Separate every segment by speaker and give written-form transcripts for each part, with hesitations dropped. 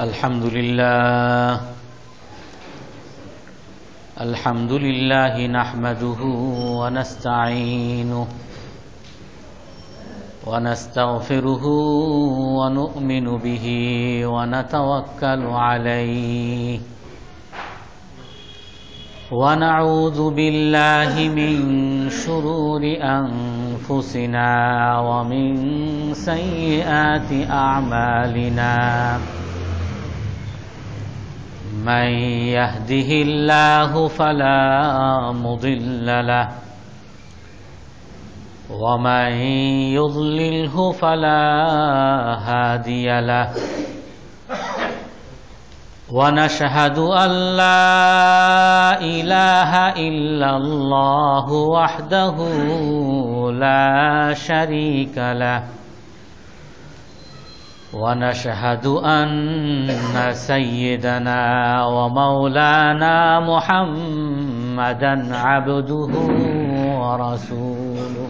Speaker 1: الحمد لله نحمده ونستعينه ونستغفره ونؤمن به ونتوكل عليه ونعوذ بالله من شرور أنفسنا ومن سيئات أعمالنا من يهده الله فلا مضل له ومن يضلله فلا هادي له ونشهد أن لا إله إلا الله وحده لا شريك له ونشهد أن سيدنا ومولانا محمدا عبده ورسوله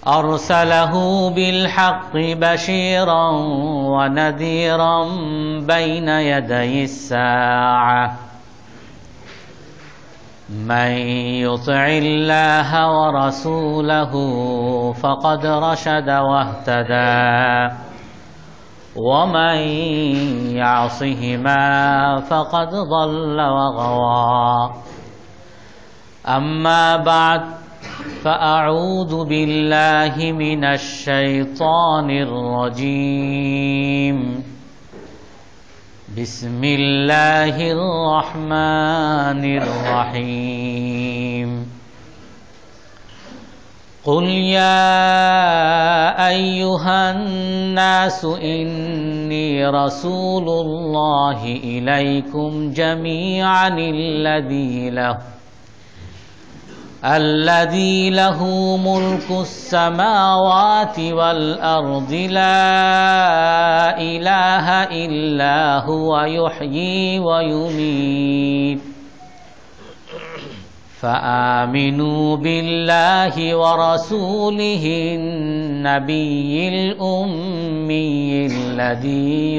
Speaker 1: أرسله بالحق بشيرا ونذيرا بين يدي الساعة من يطع الله ورسوله فقد رشد واهتدى ومن يعصهما فقد ضل وغوى أما بعد فأعوذ بالله من الشيطان الرجيم بسم الله الرحمن الرحيم قل يا أيها الناس إني رسول الله إليكم جميعا الذي له ملك السماوات والأرض لا إله إلا هو يحيي ويميت فآمنوا بالله ورسوله النبي الأمي الذي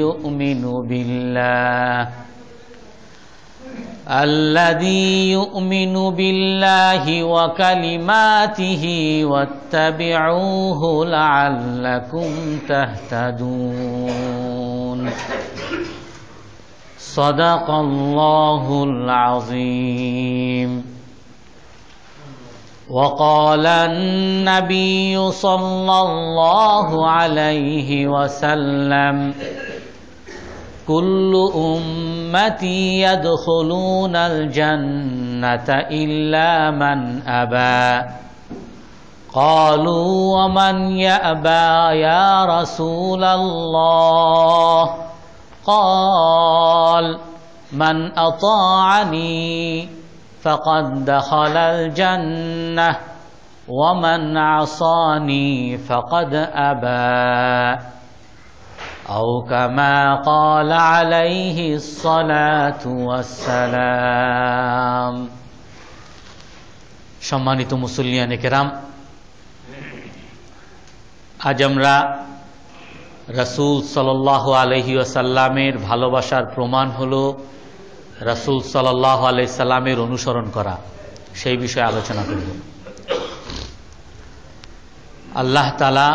Speaker 1: يؤمن بالله وكلماته واتبعوه لعلكم تهتدون صدق الله العظيم وقال النبي صلى الله عليه وسلم كل أمتي يدخلون الجنة إلا من أبى قالوا ومن يأبى يا رسول الله قال من أطاعني فقد دخل الجنة ومن عصاني فقد أبى أو كما قال عليه الصلاة والسلام সম্মানিত মুসল্লিয়ানে কেরাম, আজ আমরা রাসূল সাল্লাল্লাহু আলাইহি ওয়াসাল্লামের ভালোবাসার প্রমাণ হলো রাসূল সাল্লাল্লাহু আলাইহি সাল্লামের অনুসরণ করা, সেই বিষয়ে আলোচনা করব। আল্লাহ তাআলা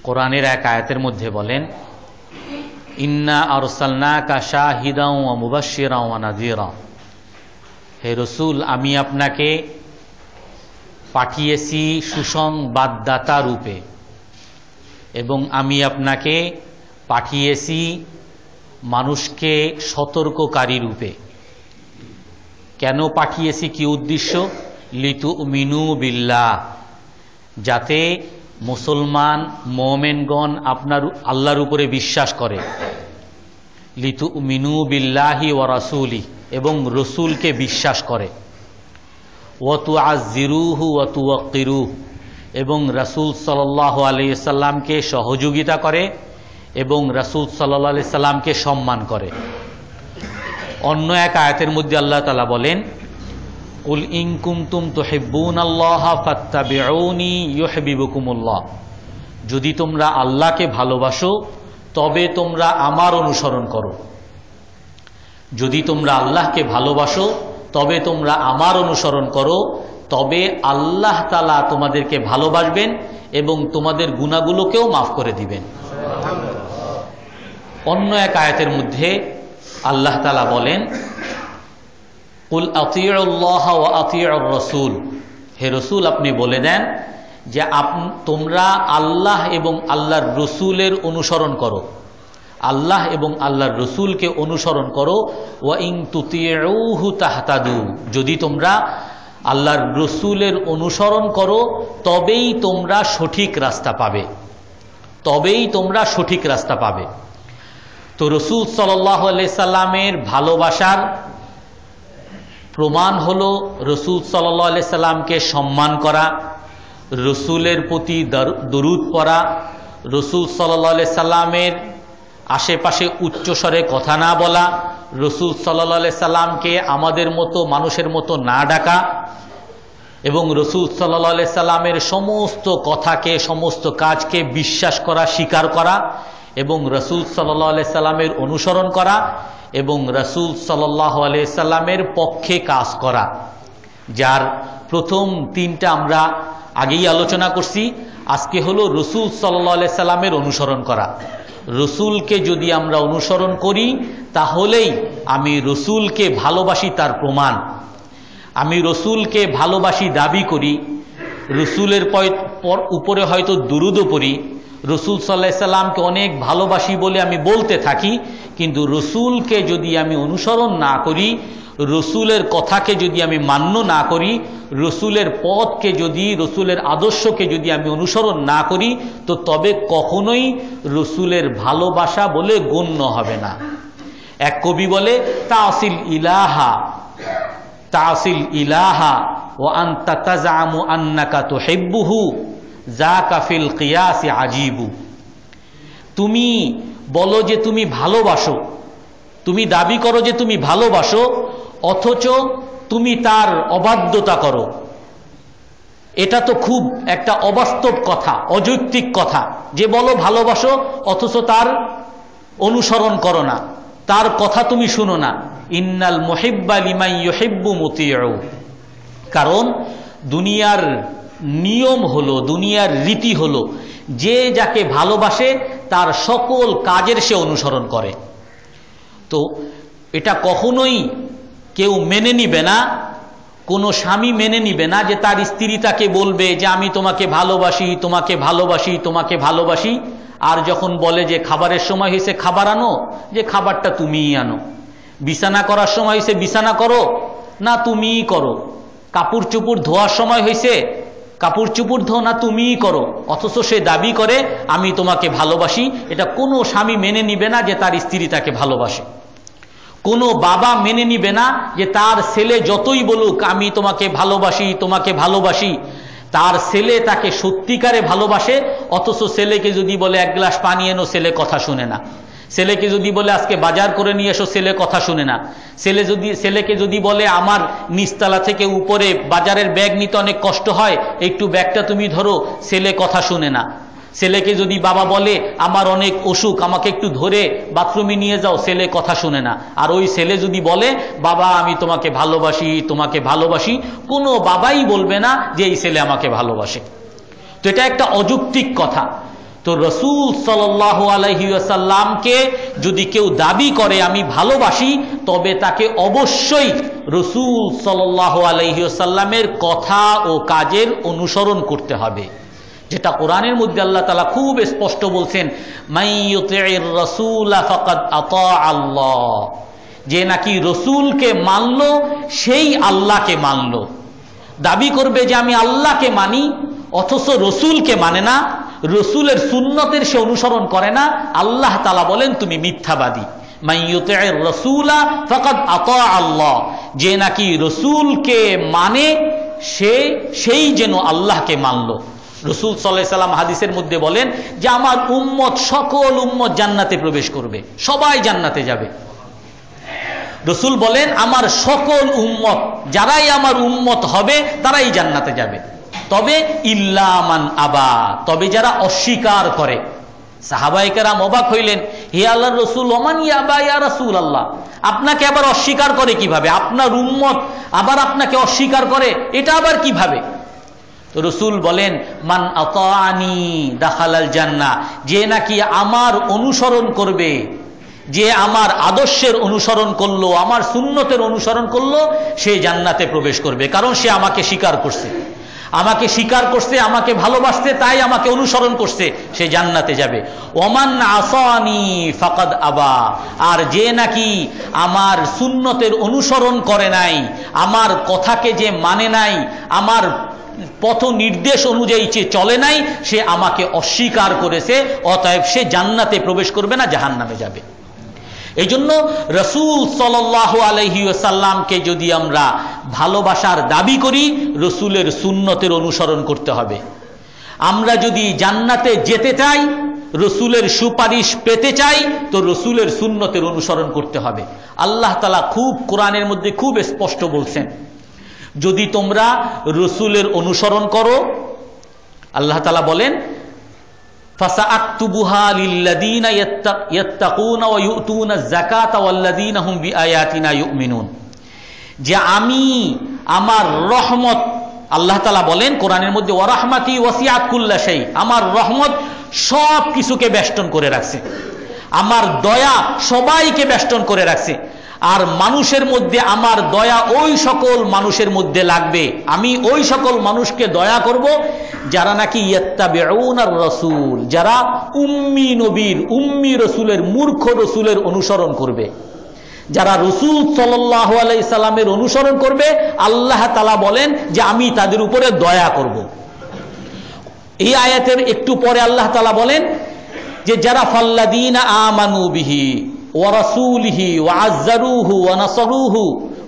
Speaker 1: কোরআনের এক আয়াতের মধ্যে বলেন, ইন্না আরসালনাকা শাহিদাও ওয়া মুবাশশিরাও ওয়া নাযীরা, হে রাসূল আমি আপনাকে পাঠিয়েছি সুসংবাদদাতা রূপে এবং আমি আপনাকে পাঠিয়েছি মানুষকে সতর্ককারী রূপে। কেন পাঠিয়েছি, কি উদ্দেশ্য? লিতুমিনু বিল্লাহ, যাতে মুসলমান মুমিনগণ আপনার আল্লাহর উপরে বিশ্বাস করে। লিতুমিনু বিল্লাহি ওয়া রাসূলি, এবং রসুলকে বিশ্বাস করে। ওয়া তুআযযিরুহু ওয়া তুওয়াক্কিরুহু, এবং রাসূল সাল্লাল্লাহু আলাইহি সাল্লামকে সহযোগিতা করে এবং রাসূল সাল্লাল্লাহু আলাইহি সাল্লামকে সম্মান করে। অন্য এক আয়াতের মধ্যে আল্লাহ তাআলা বলেন, কুল ইন কুনতুম তুহিব্বুনাল্লাহা ফাত্তাবিউনি ইউহিব্বুকুমুল্লাহ, যদি তোমরা আল্লাহকে ভালোবাসো তবে তোমরা আমার অনুসরণ করো। যদি তোমরা আল্লাহকে ভালোবাসো তবে তোমরা আমার অনুসরণ করো, তবে আল্লাহ তাআলা তোমাদেরকে ভালোবাসবেন এবং তোমাদের গুনাহগুলোকেও মাফ করে দিবেন। অন্য এক আয়াতের মধ্যে আল্লাহ তাআলা বলেন, কুল আতিউল্লাহ ওয়া আতিউর রাসূল, হে রাসূল আপনি বলে দেন যে তোমরা আল্লাহ এবং আল্লাহর রসুলের অনুসরণ করো, আল্লাহ এবং আল্লাহর রসুলকে অনুসরণ করো। ওয়া ইন তুতিউহু তাহতাদু, যদি তোমরা আল্লাহর রসুলের অনুসরণ করো তবেই তোমরা সঠিক রাস্তা পাবে, তবেই তোমরা সঠিক রাস্তা পাবে। তো রসুল সাল্লাল্লাহু আলাইহি সাল্লামের ভালোবাসার প্রমাণ হলো রসুল সাল্লাল্লাহু আলাইহি সাল্লামকে সম্মান করা, রসুলের প্রতি দরুদ পড়া, রসুল সাল্লাল্লাহু আলাইহি সাল্লামের আশেপাশে উচ্চস্বরে কথা না বলা, রসুল সাল্লাল্লাহু আলাইহি সাল্লামকে আমাদের মতো মানুষের মতো না ডাকা এবং রসুল সাল্লাল্লাহু আলাইহি সাল্লামের সমস্ত কথাকে সমস্ত কাজকে বিশ্বাস করা, স্বীকার করা এবং রসুল সাল্লাল্লাহু আলাইহি সাল্লামের অনুসরণ করা এবং রসুল সাল্লাল্লাহু আলাইহি সাল্লামের পক্ষে কাজ করা। যার প্রথম তিনটা আমরা আগেই আলোচনা করছি, আজকে হলো রসুল সাল্লাল্লাহু আলাইহি সাল্লামের অনুসরণ করা। রসুলকে যদি আমরা অনুসরণ করি তাহলেই আমি রসুলকে ভালোবাসি তার প্রমাণ। আমি রসুলকে ভালোবাসি দাবি করি, রসুলের উপরে হয়তো দুরূদও পড়ি, রসুল সাল্লাল্লাহু আলাইহি সাল্লামকে অনেক ভালোবাসি বলে আমি বলতে থাকি, কিন্তু রসুলকে যদি আমি অনুসরণ না করি, রসুলের কথাকে যদি আমি মান্য না করি, রসুলের পথকে যদি, রসুলের আদর্শকে যদি আমি অনুসরণ না করি, তো তবে কখনোই রসুলের ভালোবাসা বলে গণ্য হবে না। এক কবি বলে, তাসিল ইলাহা তাসিল ইলাহা ওয়া আনতা তাজআমু আন্নাকা তুহিব্বুহু যাকা ফিল কিয়াসি আজীবু। তুমি বলো যে তুমি ভালোবাসো, তুমি দাবি করো যে তুমি ভালোবাসো, অথচ তুমি তার অবাধ্যতা করো। এটা তো খুব একটা অবাস্তব কথা, অযৌক্তিক কথা, যে বলো ভালোবাসো অথচ তার অনুসরণ করো না, তার কথা তুমি শুনো না। ইন্নাল মুহিব্বা লিমান ইউহিব্বু মুতিউ। কারণ দুনিয়ার নিয়ম হলো, দুনিয়ার রীতি হলো, যে যাকে ভালোবাসে তার সকল কাজের সে অনুসরণ করে। তো এটা কখনোই কেউ মেনে নিবে না, কোনো স্বামী মেনে নিবে না যে তার স্ত্রী তাকে বলবে যে আমি তোমাকে ভালোবাসি, তোমাকে ভালোবাসি, তোমাকে ভালোবাসি, আর যখন বলে যে খাবারের সময় হয়েছে খাবার আনো, যে খাবারটা তুমিই আনো। বিছানা করার সময় হয়েছে বিছানা করো, না তুমিই করো। কাপড় চোপড় ধোয়ার সময় হয়েছে কাপড় চোপড় ধো, না তুমিই করো, অথচ সে দাবি করে আমি তোমাকে ভালোবাসি। এটা কোনো স্বামী মেনে নিবে না যে তার স্ত্রী তাকে ভালোবাসে। কোনো বাবা মেনে নিবে না যে তার ছেলে যতই বলুক আমি তোমাকে ভালোবাসি, তোমাকে ভালোবাসি, তার ছেলে তাকে সত্যিকারে ভালোবাসে, অথচ ছেলেকে যদি বলে এক গ্লাস পানি এনো, ছেলে কথা শুনে না। ছেলেকে যদি বলে আজকে বাজার করে নিয়ে এসো, ছেলে কথা শুনে না। ছেলেকে যদি বলে আমার নিচতলা থেকে উপরে বাজারের ব্যাগ নিতে অনেক কষ্ট হয়, একটু ব্যাগটা তুমি ধরো, ছেলে কথা শুনে না। ছেলেকে যদি বাবা বলে আমার অনেক অসুখ, আমাকে একটু ধরে বাথরুমে নিয়ে যাও, ছেলে কথা শুনে না। আর ওই ছেলে যদি বলে বাবা আমি তোমাকে ভালোবাসি, তোমাকে ভালোবাসি, কোনো বাবাই বলবে না যে এই ছেলে আমাকে ভালোবাসে। তো এটা একটা অযৌক্তিক কথা। তো রাসূল সাল্লাল্লাহু আলাইহি ওয়াসাল্লামকে যদি কেউ দাবি করে আমি ভালোবাসি, তবে তাকে অবশ্যই রাসূল সাল্লাল্লাহু আলাইহি ওয়াসাল্লামের কথা ও কাজের অনুসরণ করতে হবে, যেটা কোরআনের মধ্যে আল্লাহ তাআলা খুব স্পষ্ট বলছেন, মাইয়ুতির রাসূলা ফাকাদ আতা আল্লাহ, যে নাকি রসুলকে মানলো সেই আল্লাহকে মানলো। দাবি করবে যে আমি আল্লাহকে মানি, অথচ রসুলকে মানে না, রসুলের সুন্নতের সে অনুসরণ করে না, আল্লাহ তাআলা বলেন তুমি মিথ্যাবাদী। মাইয়ুতির রাসূলা ফাকাদ আতা আল্লাহ, যে নাকি রসুলকে মানে সেই যেন আল্লাহকে মানলো। রসুল সাল্লাল্লাহু আলাইহি ওয়াসাল্লাম হাদিসের মধ্যে বলেন যে আমার উম্মত, সকল উম্মত জান্নাতে প্রবেশ করবে, সবাই জান্নাতে যাবে। রসুল বলেন আমার সকল উম্মত, যারাই আমার উম্মত হবে তারাই জান্নাতে যাবে, তবে ইল্লা মান আবা, তবে যারা অস্বীকার করে, সাহাবায়ে কেরাম অবাক হইলেন, হে আল্লাহর রাসূল, ওমান ইয়াবা ইয়া রাসূলুল্লাহ, আপনাকে আবার অস্বীকার করে কিভাবে? আপনার উম্মত আবার আপনাকে অস্বীকার করে, এটা আবার কিভাবে? তো রাসূল বলেন, মান আতাআনি দাখালাল জান্নাহ, যে নাকি আমার অনুসরণ করবে, যে আমার আদর্শের অনুসরণ করলো, আমার সুন্নতের অনুসরণ করলো, সে জান্নাতে প্রবেশ করবে। কারণ সে আমাকে স্বীকার করছে, আমাকে স্বীকার করছে, আমাকে ভালোবাসতে, তাই আমাকে অনুসরণ করছে, সে জান্নাতে যাবে। ওমান আসানি ফাকাদ আবা, আর যে নাকি আমার সুন্নতের অনুসরণ করে নাই, আমার কথাকে যে মানে নাই, আমার পথ নির্দেশ অনুযায়ী যে চলে নাই, সে আমাকে অস্বীকার করেছে, অতএব সে জান্নাতে প্রবেশ করবে না, জাহান্নামে যাবে। এই জন্য রাসূল সাল্লাল্লাহু আলাইহি ওয়াসাল্লামকে যদি আমরা ভালোবাসার দাবি করি, রাসূলের সুন্নতের অনুসরণ করতে হবে। আমরা যদি জান্নাতে যেতে চাই, রাসূলের সুপারিশ পেতে চাই, তো রাসূলের সুন্নতের অনুসরণ করতে হবে। আল্লাহ তাআলা খুব কোরআনের মধ্যে খুব স্পষ্ট বলছেন, যদি তোমরা রাসূলের অনুসরণ করো, আল্লাহ তাআলা বলেন, ফাসাআকতুবুহা লিল্লাযীনা ইয়াত্তাকুনা ওয়া ইউতুনা যাকাতা ওয়াল্লাযীনা হুম বিআয়াতিনা ইউমিনুন, যে আমি আমার রহমত, আল্লাহ তাআলা বলেন কোরআনের মধ্যে, ওয়া রাহমাতি ওয়াসিআত কুল্লা শাই, আমার রহমত সব কিছুকে বেষ্টন করে রাখছে, আমার দয়া সবাইকে বেষ্টন করে রাখছে। আর মানুষের মধ্যে আমার দয়া ওই সকল মানুষের মধ্যে লাগবে, আমি ওই সকল মানুষকে দয়া করব যারা নাকি ইয়াত্তাবিউনার রাসূল, যারা উম্মি নবীর, উম্মি রাসূলের, মূর্খ রাসূলের অনুসরণ করবে, যারা রাসূল সাল্লাল্লাহু আলাইহি সাল্লামের অনুসরণ করবে, আল্লাহ তাআলা বলেন যে আমি তাদের উপরে দয়া করব। এই আয়াতের একটু পরে আল্লাহ তাআলা বলেন যে যারা ফাল্লাযীনা আমানু বিহি ওয়া রাসূলিহি ওয়া আযযারুহু ওয়া নাসারুহু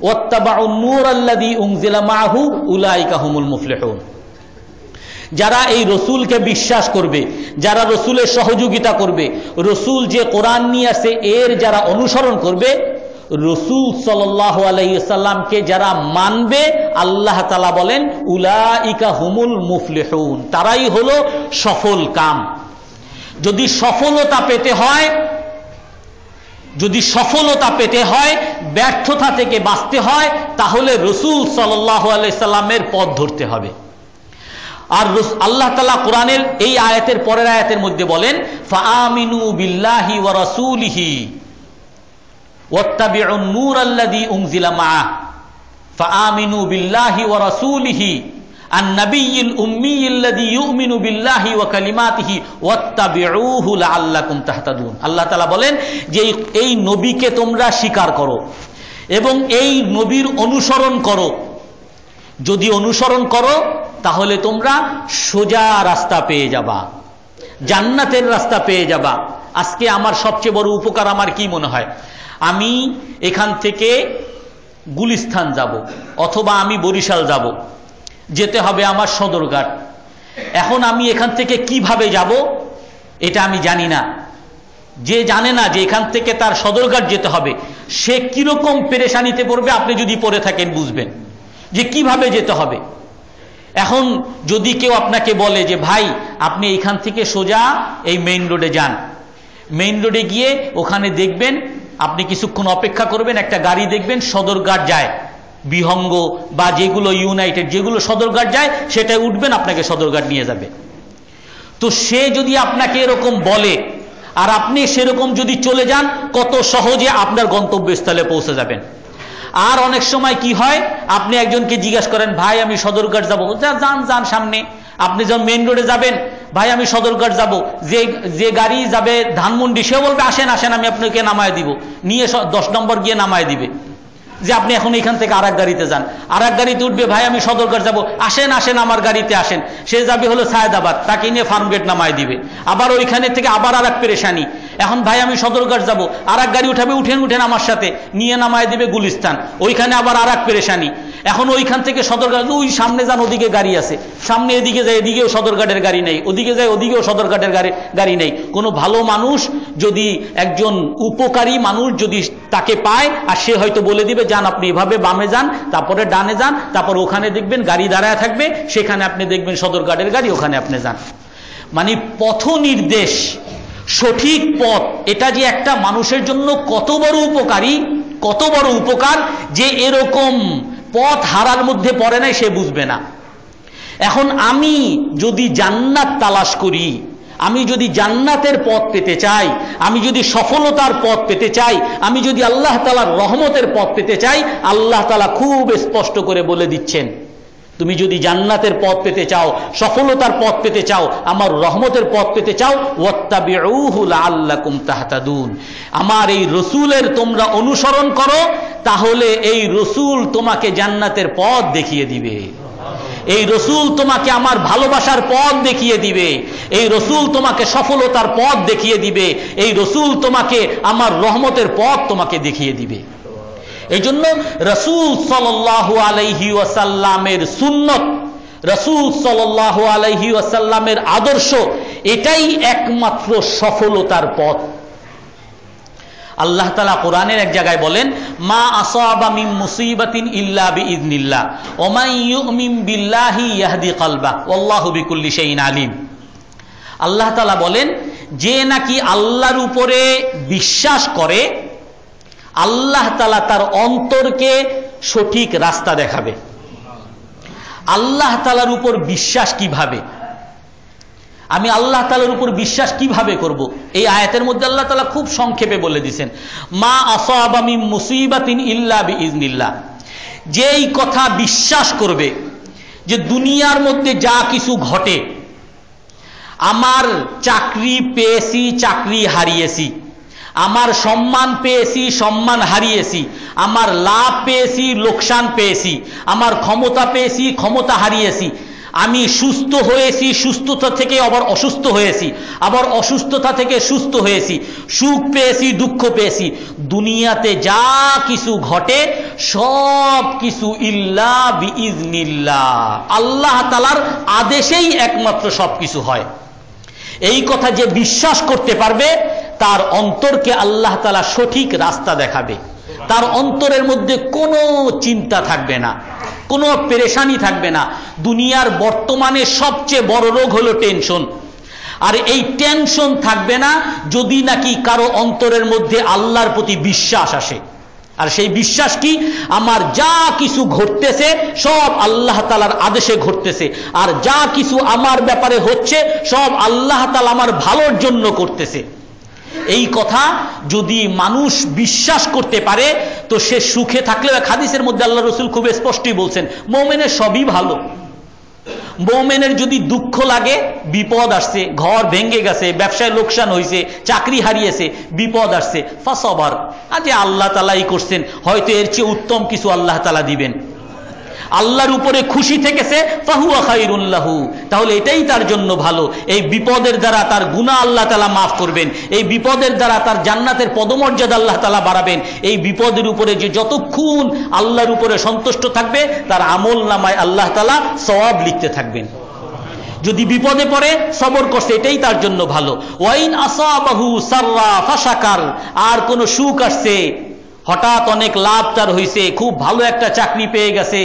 Speaker 1: ওয়াত্তাবাউন নূরাল্লাযী উনজিলা মাআহু উলাইকা হুমুল মুফলিহুন, যারা এই রসুলকে বিশ্বাস করবে, যারা রসুলের সহযোগিতা করবে, রসুল যে কোরআন নিয়ে আসে এর যারা অনুসরণ করবে, রসুল সাল্লাল্লাহু আলাইহি ওয়াসাল্লামকে যারা মানবে, আল্লাহ তাআলা বলেন উলাইকা হুমুল মুফলিহুন, তারাই হলো সফল কাম। যদি সফলতা পেতে হয়, যদি সফলতা পেতে হয়, ব্যর্থতা থেকে বাঁচতে হয়, তাহলে রসুল সাল্লাল্লাহু আলাইহি সাল্লামের পথ ধরতে হবে। আর আল্লাহ তাআলা কোরআনের এই আয়াতের পরের আয়াতের মধ্যে বলেন, ফাআমিনু বিল্লাহি ওয়া রাসূলিহি ওয়াত্তাবিউন নূরাল্লাযী উনজিলা মাআহ, ফাআমিনু বিল্লাহি ওয়া রাসূলিহি আন-নাবিয়্যিল উম্মিয়্যিল্লাযী ইউমিনু বিল্লাহি ওয়া কালিমাতিহি ওয়াত্তাবিউহু লাআল্লাকুম তাহতাদুন। আল্লাহ তাআলা বলেন যে এই নবীকে তোমরা স্বীকার করো এবং এই নবীর অনুসরণ করো। যদি অনুসরণ করো তাহলে তোমরা সোজা রাস্তা পেয়ে যাবা, জান্নাতের রাস্তা পেয়ে যাবা। আজকে আমার সবচেয়ে বড় উপকার আমার কি মনে হয়, আমি এখান থেকে গুলিস্তান যাব অথবা আমি বরিশাল যাব, যেতে হবে আমার সদরঘাট। এখন আমি এখান থেকে কিভাবে যাব এটা আমি জানি না। যে জানে না যে এখান থেকে তার সদরঘাট যেতে হবে, সে কিরকম পেরেশানিতে পড়বে আপনি যদি পড়ে থাকেন বুঝবেন যে কিভাবে যেতে হবে। এখন যদি কেউ আপনাকে বলে যে ভাই আপনি এইখান থেকে সোজা এই মেইন রোডে যান, মেইন রোডে গিয়ে ওখানে দেখবেন, আপনি কিছুক্ষণ অপেক্ষা করবেন, একটা গাড়ি দেখবেন সদরঘাট যায়, বিহঙ্গ বা যেগুলো ইউনাইটেড যেগুলো সদরঘাট যায় সেটাই উঠবেন, আপনাকে সদরঘাট নিয়ে যাবে। তো সে যদি আপনাকে এরকম বলে আর আপনি সেরকম যদি চলে যান, কত সহজে আপনার গন্তব্যস্থলে পৌঁছে যাবেন। আর অনেক সময় কি হয়, আপনি একজনকে জিজ্ঞাসা করেন ভাই আমি সদরঘাট যাবো, যান যান সামনে। আপনি যখন মেইন রোডে যাবেন, ভাই আমি সদরঘাট যাব, যে গাড়ি যাবে ধানমন্ডি সে বলবে আসেন আসেন আমি আপনাকে নামায় দিব, নিয়ে 10 নম্বর গিয়ে নামায় দিবে যে আপনি এখন এখান থেকে আর এক গাড়িতে যান। আর এক গাড়িতে উঠবে, ভাই আমি সদরঘাট যাব, আসেন আসেন আমার গাড়িতে আসেন। সে যাবে হলো সায়েদাবাদ, তাকে নিয়ে ফার্মগেট নামায় দিবে। আবার ওইখানে থেকে আবার আর এক পেরেশানি, এখন ভাই আমি সদরঘাট যাব, আর এক গাড়ি উঠাবে, উঠেন উঠেন আমার সাথে, নিয়ে নামায় দিবে গুলিস্তান, ওইখানে আবার আর এক পেরেশানি। এখন ওইখান থেকে সদরঘাট, ওই সামনে যান ওদিকে গাড়ি আছে, সামনে এদিকে যায় এদিকেও সদরঘাটের গাড়ি নেই, ওদিকে যায় ওদিকেও সদরঘাটের গাড়ি নেই। কোনো ভালো মানুষ যদি, একজন উপকারী মানুষ যদি তাকে পায়, আর সে হয়তো বলে দিবে যান আপনি এভাবে বামে যান, তারপরে ডানে যান, তারপর ওখানে দেখবেন গাড়ি দাঁড়ায় থাকবে, সেখানে আপনি দেখবেন সদরঘাটের গাড়ি, ওখানে আপনি যান। মানে পথ নির্দেশ সঠিক পথ, এটা যে একটা মানুষের জন্য কত বড় উপকারী, কত বড় উপকার, যে এরকম পথ হারার মধ্যে পড়ে নাই সে বুঝবে না। এখন আমি যদি জান্নাত তালাশ করি, আমি যদি জান্নাতের পথ পেতে চাই, আমি যদি সফলতার পথ পেতে চাই, আমি যদি আল্লাহ তাআলার রহমতের পথ পেতে চাই, আল্লাহ তাআলা খুব স্পষ্ট করে বলে দিচ্ছেন, তুমি যদি জান্নাতের পথ পেতে চাও, সফলতার পথ পেতে চাও, আমার রহমতের পথ পেতে চাও, ওয়াত্তাবিউহু লাআল্লাকুম তাহতাদুন, আমার এই রসুলের তোমরা অনুসরণ করো, তাহলে এই রসুল তোমাকে জান্নাতের পথ দেখিয়ে দিবে, এই রসুল তোমাকে আমার ভালোবাসার পথ দেখিয়ে দিবে, এই রসুল তোমাকে সফলতার পথ দেখিয়ে দিবে, এই রসুল তোমাকে আমার রহমতের পথ তোমাকে দেখিয়ে দিবে। এই জন্য রাসূল সাল্লাল্লাহু আলাইহি ওয়াসাল্লামের সুন্নত, রাসূল সাল্লাল্লাহু আলাইহি ওয়াসাল্লামের আদর্শ, এটাই একমাত্র সফলতার পথ। আল্লাহ তাআলা কোরআনের এক জায়গায় বলেন, মা আসাবা মিন মুসিবাতিন ইল্লা বিইذনিল্লাহ ওয়া মান ইউমিন বিল্লাহি ইয়াহদি কলবাহু ওয়াল্লাহু বিকুল্লি শাইইন আলিম। আল্লাহ তাআলা বলেন, যে নাকি আল্লাহর উপরে বিশ্বাস করে, আল্লাহ তাআলা তার অন্তরকে সঠিক রাস্তা দেখাবে। আল্লাহ তাআলার উপর বিশ্বাস কিভাবে, আমি আল্লাহ তাআলার উপর বিশ্বাস কিভাবে করব? এই আয়াতের মধ্যে আল্লাহ তাআলা খুব সংক্ষেপে বলে দিয়েছেন, মা আসাবা মিন মুসিবাতিন ইল্লা বিইذনিল্লাহ। যেই কথা বিশ্বাস করবে যে দুনিয়ার মধ্যে যা কিছু ঘটে, আমার চাকরি পেয়েছি, চাকরি হারিয়েছি, আমার সম্মান পেয়েছি, সম্মান হারিয়েছি, আমার লাভ পেয়েছি, লোকসান পেয়েছি, আমার ক্ষমতা পেয়েছি, ক্ষমতা হারিয়েছি, আমি সুস্থ হয়েছি, সুস্থতা থেকে আবার অসুস্থ হয়েছি, আবার অসুস্থতা থেকে সুস্থ হয়েছি, সুখ পেয়েছি, দুঃখ পেয়েছি, দুনিয়াতে যা কিছু ঘটে সব কিছু ইল্লা বিইذনিল্লাহ, আল্লাহ তাআলার আদেশেই একমাত্র সব কিছু হয়। এই কথা যে বিশ্বাস করতে পারবে, তার অন্তরকে আল্লাহ তাআলা সঠিক রাস্তা দেখাবে, তার অন্তরের মধ্যে কোনো চিন্তা থাকবে না, কোনো পেরেশানি থাকবে না। দুনিয়ার বর্তমানে সবচেয়ে বড় রোগ হলো টেনশন, আর এই টেনশন থাকবে না যদি নাকি কারো অন্তরের মধ্যে আল্লাহর প্রতি বিশ্বাস আসে। আর সেই বিশ্বাস কি, আমার যা কিছু ঘটতেছে সব আল্লাহ তাআলার আদেশে ঘটতেছে, আর যা কিছু আমার ব্যাপারে হচ্ছে সব আল্লাহ তাআলা আমার ভালোর জন্য করতেছে। এই কথা যদি মানুষ বিশ্বাস করতে পারে, তো সে সুখে থাকলে, হাদিসের মধ্যে আল্লাহ রাসূল খুব স্পষ্টই বলছেন, মুমিনের সবই ভালো। মুমিনের যদি দুঃখ লাগে, বিপদ আসছে, ঘর ভেঙে গেছে, ব্যবসায় লোকসান হয়েছে, চাকরি হারিয়েছে, বিপদ আসছে, ফাসবার, আজ আল্লাহ তাআলাই করছেন, হয়তো এর চেয়ে উত্তম কিছু আল্লাহ তাআলা দিবেন। আল্লাহর উপরে খুশি থেকেছে, ফাহুয়া খায়রুন লাহু, তাহলে এটাই তার জন্য ভালো। এই বিপদের দ্বারা তার গুনাহ আল্লাহ তাআলা মাফ করবেন, এই বিপদের দ্বারা তার জান্নাতের পদমর্যাদা আল্লাহ তাআলা বাড়াবেন। এই বিপদের উপরে যে যতক্ষণ আল্লাহর উপরে সন্তুষ্ট থাকবে, তার আমল নামায় আল্লাহ তাআলা সওয়াব লিখতে থাকবেন। যদি বিপদে পড়ে সবর করছে, এটাই তার জন্য ভালো। ওয়াইন আসাবাহু সাররা ফাশাকার, আর কোন সুখ আসছে, হঠাৎ অনেক লাভ তার হইছে, খুব ভালো একটা চাকরি পেয়ে গেছে,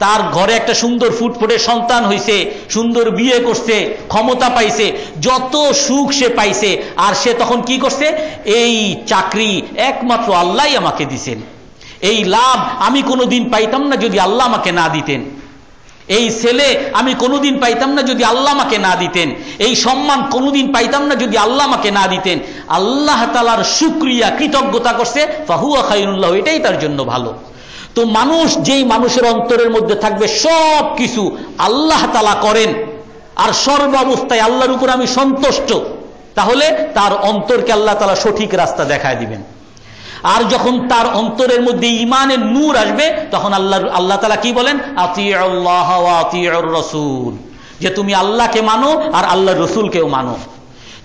Speaker 1: তার ঘরে একটা সুন্দর ফুটফুটে সন্তান হইছে, সুন্দর বিয়ে করছে, ক্ষমতা পাইছে, যত সুখ সে পাইছে, আর সে তখন কি করছে, এই চাকরি একমাত্র আল্লাহই আমাকে দিছেন, এই লাভ আমি কোনোদিন পাইতাম না যদি আল্লাহ আমাকে না দিতেন, এই ছেলে আমি কোনোদিন পাইতাম না যদি আল্লাহ আমাকে না দিতেন, এই সম্মান কোনোদিন পাইতাম না যদি আল্লাহ আমাকে না দিতেন। আল্লাহ তাআলার শুকরিয়া, কৃতজ্ঞতা করছে, ফাহুয়া খায়রুন লাহু, এটাই তার জন্য ভালো। তো মানুষ, যেই মানুষের অন্তরের মধ্যে থাকবে সব কিছু আল্লাহ তাআলা করেন, আর সর্বাবস্থায় আল্লাহর উপর আমি সন্তুষ্ট, তাহলে তার অন্তরকে আল্লাহ তাআলা সঠিক রাস্তা দেখায় দিবেন। আর যখন তার অন্তরের মধ্যে ঈমানের নূর আসবে, তখন আল্লাহ তাআলা কি বলেন, আতিউল্লাহ ওয়া আতিউর রাসূল, যে তুমি আল্লাহকে মানো আর আল্লাহর রাসূলকেও মানো।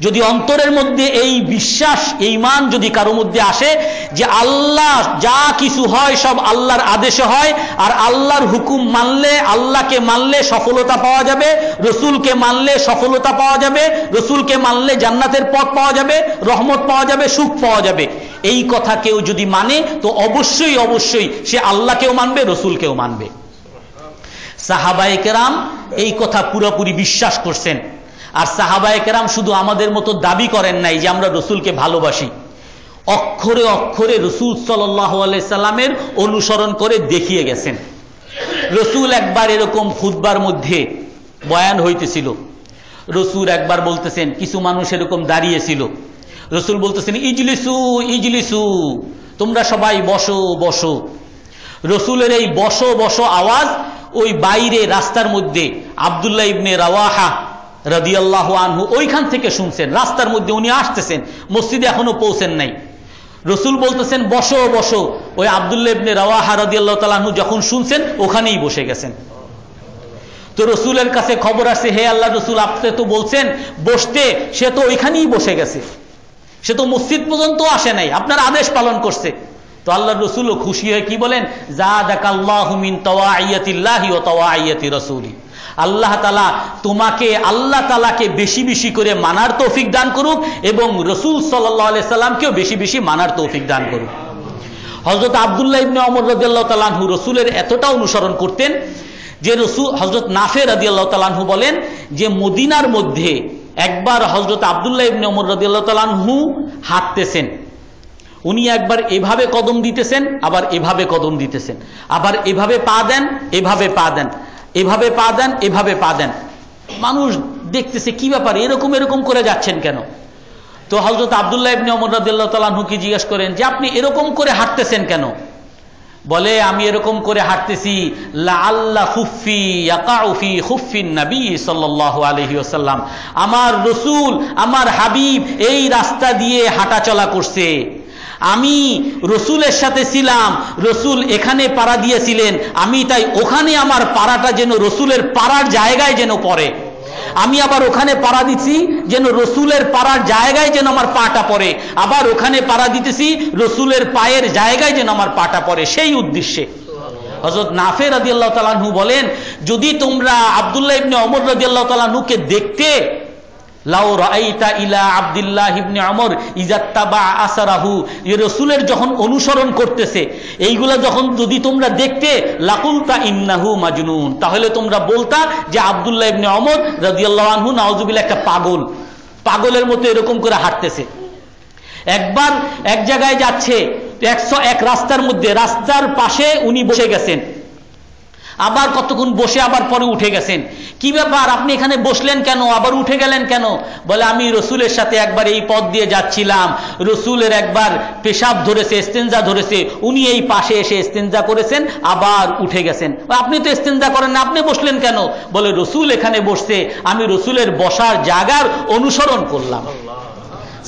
Speaker 1: যদি অন্তরের মধ্যে এই বিশ্বাস, এই ঈমান যদি কারো মধ্যে আসে যে আল্লাহ যা কিছু হয় সব আল্লাহর আদেশে হয়, আর আল্লাহর হুকুম মানলে, আল্লাহকে মানলে সফলতা পাওয়া যাবে, রসুলকে মানলে সফলতা পাওয়া যাবে, রসুলকে মানলে জান্নাতের পথ পাওয়া যাবে, রহমত পাওয়া যাবে, সুখ পাওয়া যাবে, এই কথা কেউ যদি মানে, তো অবশ্যই অবশ্যই সে আল্লাহকেও মানবে, রসুলকেও মানবে। সাহাবায়ে কেরাম এই কথা পুরোপুরি বিশ্বাস করছেন। আর সাহাবায়ে কেরাম শুধু আমাদের মতো দাবি করেন নাই যে আমরা রসুলকে ভালোবাসি, অক্ষরে অক্ষরে রসুল সাল্লাল্লাহু আলাইহি সাল্লামের অনুসরণ করে দেখিয়ে গেছেন। রসুল একবার এরকম খুতবার মধ্যে বয়ান হইতেছিল, রসুল একবার বলতেছেন, কিছু মানুষ এরকম দাঁড়িয়েছিল, রসুল বলতেছেন ইজলিসু ইজলিসু, তোমরা সবাই বসো বসো। রসুলের এই বসো বসো আওয়াজ ওই বাইরে রাস্তার মধ্যে আব্দুল্লাহ ইবনে রাওয়াহা রাদিয়াল্লাহু আনহু ওইখান থেকে শুনছেন, রাস্তার মধ্যে উনি আসতেছেন, মসজিদে এখনো পৌঁছেন নাই। রসুল বলতেছেন বসো বসো, ওই আব্দুল্লাহ ইবনে রাওয়াহা রাদিয়াল্লাহু তাআলা আনহু যখন শুনছেন ওখানেই বসে গেছেন। তো রসুলের কাছে খবর আসে, হে আল্লাহ রসুল, আপনি তো বলছেন বসতে, সে তো ওইখানেই বসে গেছে, সে তো মসজিদ পর্যন্ত আসে নাই, আপনার আদেশ পালন করছে। তো আল্লাহ রসুলও খুশি হয়ে কি বলেন, যাদাকাল্লাহু মিন তাওয়াইয়াতিল্লাহি ওয়া তাওয়াইয়াতি রাসূলি, আল্লাহ তাআলা তোমাকে আল্লাহ তাআলাকে বেশি বেশি করে মানার তৌফিক দান করুক এবং রসুল সাল্লাল্লাহু আলাইহি সাল্লামকেও বেশি বেশি মানার তৌফিক দান করুক। হযরত আব্দুল্লাহ ইবনে ওমর রাদিয়াল্লাহু তাআলা আনহু রসুলের এতটা অনুসরণ করতেন যে রসুল, হযরত নাফে রাদিয়াল্লাহু তাআলা আনহু বলেন যে মদিনার মধ্যে একবার হযরত আব্দুল্লাহ ইবনে ওমর রাদিয়াল্লাহু তাআলা আনহু হাঁটতেছেন, উনি একবার এভাবে কদম দিতেছেন, আবার এভাবে কদম দিতেছেন, আবার এভাবে পা দেন, এভাবে পা দেন, এভাবে পা দেন, এভাবে পা দেন। মানুষ দেখতেছে কি ব্যাপার, এরকম এরকম করে যাচ্ছেন কেন? তো হযরত আব্দুল্লাহ ইবনে ওমর রাদিয়াল্লাহু তাআলা আনহুকে জিজ্ঞেস করেন যে আপনি এরকম করে হাঁটতেছেন কেন? বলে আমি এরকম করে হাঁটতেছি লাআল্লা খুফফি ইয়াকাউ ফি খুফফিন নবী সাল্লাল্লাহু আলাইহি ওয়াসাল্লাম, আমার রাসূল আমার হাবিব এই রাস্তা দিয়ে হাঁটাচলা করছে, আমি রসুলের সাথে ছিলাম, রসুল এখানে পাড়া দিয়েছিলেন, আমি তাই ওখানে আমার পাড়াটা যেন রসুলের পাড়ার জায়গায় যেন পড়ে, আমি আবার ওখানে পাড়া দিচ্ছি যেন রসুলের পাড়ার জায়গায় যেন আমার পাটা পড়ে, আবার ওখানে পাড়া দিতেছি রসুলের পায়ের জায়গায় যেন আমার পাটা পড়ে, সেই উদ্দেশ্যে। হযরত নাফে রাদিয়াল্লাহু তাআলা আনহু বলেন, যদি তোমরা আব্দুল্লাহ ইবনে ওমর রাদিয়াল্লাহু তাআলা আনহুকে দেখতে, লাউ রাআইতা ইলা আব্দুল্লাহ ইবনে ওমর ইজাত্তাবা আসরাহু, এই রাসূলের যখন অনুসরণ করতেছে এইগুলা যখন যদি তোমরা দেখতে, লাকুলতা ইন্নাহু মাজনুন, তাহলে তোমরা বলতা যে আব্দুল্লাহ ইবনে ওমর রাদিয়াল্লাহু আনহু নাউযুবিল্লাহ একটা পাগল, পাগলের মতো এরকম করে হাঁটতেছে। একবার এক জায়গায় যাচ্ছে 101 রাস্তার মধ্যে, রাস্তার পাশে উনি বসে গেছেন, আবার কতক্ষণ বসে আবার পরে উঠে গেছেন। কি ব্যাপার, আপনি এখানে বসলেন কেন, আবার উঠে গেলেন কেন? বলে আমি রসুলের সাথে একবার এই পথ দিয়ে যাচ্ছিলাম, রসুলের একবার পেশাব ধরেছে, ইস্তেঞ্জা ধরেছে, উনি এই পাশে এসে ইস্তেঞ্জা করেছেন, আবার উঠে গেছেন। আপনি তো ইস্তেঞ্জা করেন না, আপনি বসলেন কেন? বলে রসুল এখানে বসছে, আমি রসুলের বসার জায়গার অনুসরণ করলাম।